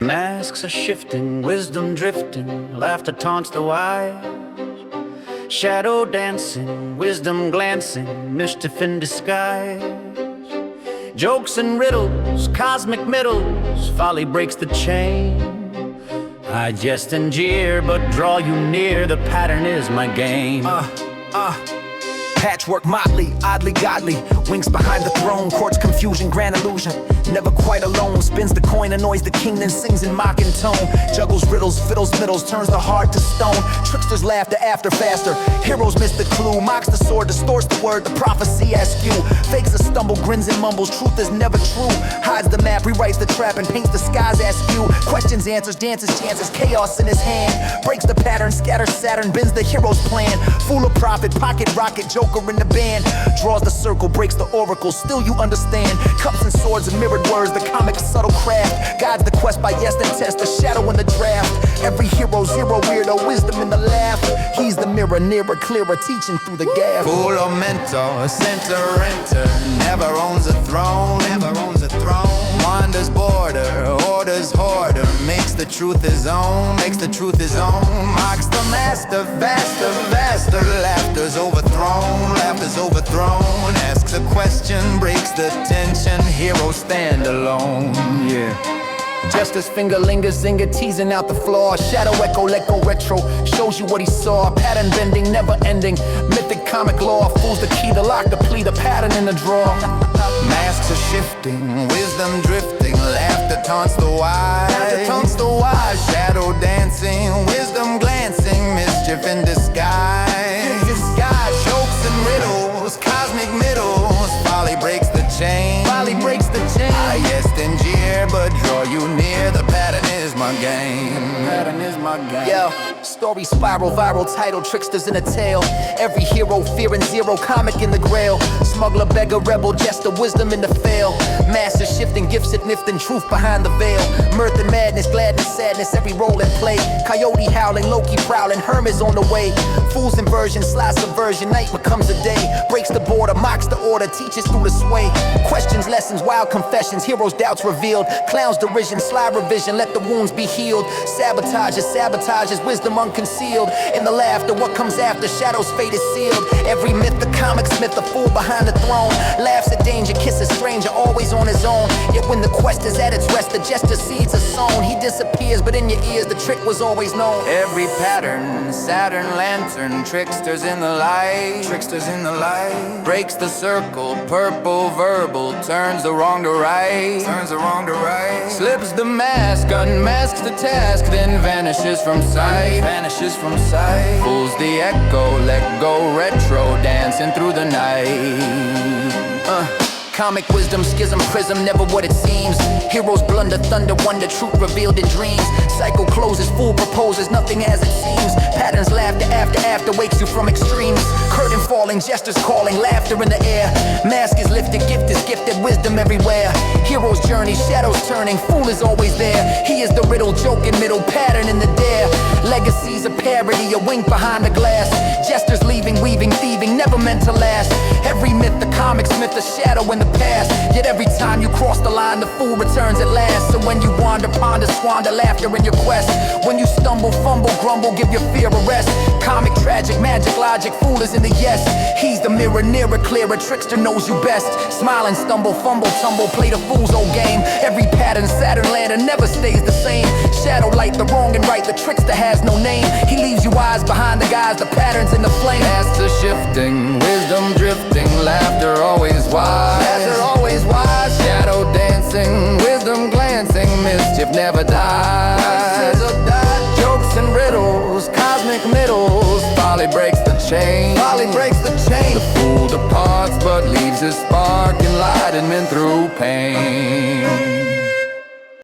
Masks are shifting, wisdom drifting, laughter taunts the wise. Shadow dancing, wisdom glancing, mischief in disguise. Jokes and riddles, cosmic middles, folly breaks the chain. I jest and jeer, but draw you near, the pattern is my game. Patchwork, motley, oddly godly, winks behind the throne, courts confusion, grand illusion, never quite alone, spins the coin, annoys the king, then sings in mocking tone, juggles, riddles, fiddles, middles, turns the heart to stone, tricksters laughter after faster, heroes miss the clue, mocks the sword, distorts the word, the prophecy askew, fakes a stumble, grins and mumbles, truth is never true, hides the map, rewrites the trap, and paints the skies askew, questions, answers, dances, chances, chaos in his hand, breaks the pattern, scatters Saturn, bends the hero's plan, fool a prophet, pocket rocket, joker in the band, draws the circle, breaks the oracle, still you understand, cups and swords and mirrored words, the comic subtle craft, guides the quest by jest and test, the shadow in the draft, every hero zero, weirdo, wisdom in the laugh, he's the mirror, nearer, clearer, teaching through the gap. Fool or mentor, center, enter, never owns a throne, wanders border, orders hoarder, makes the truth his own, mocks the master, vaster, laughter's overthrown, asks a question, breaks the tension, heroes stand alone, Just as finger lingers, zinger, teasing out the flaw. Shadow echo, let go retro, shows you what he saw. Pattern bending, never ending, mythic comic law. Fools the key, the lock, the plea, the pattern in the draw. Masks are shifting, wisdom drifting, laughter taunts the wise. Shadow dancing, wisdom glancing, mischief in disguise. Jokes and riddles, cosmic middles, folly breaks the chain. I jest and jeer, but draw you near, the pattern is my game. Yo, story spiral, viral title, tricksters in a tale. Every hero fearing zero, comic in the grail. Smuggler, beggar, rebel, jester, wisdom in the fail. Masters shifting, gifts admifting, truth behind the veil. Mirth and madness, gladness, sadness, every role in play. Coyote howling, Loki prowling, Hermes on the way. Fools inversion, sly subversion, night becomes a day. Breaks the border, mocks the order, teaches through the sway. Questions, lessons, wild confessions, heroes' doubts revealed. Clowns' derision, sly revision, let the wounds be healed. Sabotages, wisdom unconcealed. In the laughter, what comes after, shadow's fate is sealed. Every myth, the comic smith, the fool behind the throne. Laughs at danger, kisses stranger, always on his own. Yet when the quest is at its rest, the jester seeds are sown. He disappears, but in your ears, the trick was always known. Every pattern, Saturn lantern, tricksters in the light, breaks the circle, purple verbal, turns the wrong to right, slips the mask, unmasks the task, then vanishes from sight, fools the echo, let go retro, dancing through the night. Comic wisdom, schism, prism, never what it seems. Heroes blunder, thunder, wonder, truth revealed in dreams. Cycle closes, fool proposes, nothing as it seems. Patterns, laughter, after wakes you from extremes. Curtain falling, gestures calling, laughter in the air. Mask is lifted, gift is gifted, wisdom everywhere. Hero's journey, shadows turning, fool is always there. He is the riddle, joke in middle, pattern in the dare. Legacies a parody, a wink behind the glass. Jesters leaving, weaving, thieving, never meant to last. Every myth, the comic smith, a shadow in the past. Yet every time you cross the line, the fool returns at last. So when you wander, ponder, squander, laughter in your quest. When you stumble, fumble, grumble, give your fear a rest. Comic, tragic, magic, logic, fool is in the yes. He's the mirror, nearer, clearer, trickster knows you best. Smiling, stumble, fumble, tumble, play the fool's old game. Every pattern, Saturn lantern never stays the same. Shadow light, the wrong and right, the trickster has no name. He leaves you eyes behind the guys, the patterns in the flame. Masks are shifting, wisdom drifting, laughter always wise. Shadow dancing, wisdom glancing, mischief never dies. Jokes and riddles, cosmic middles, folly breaks the chain. The fool departs but leaves his spark, enlightenment through pain.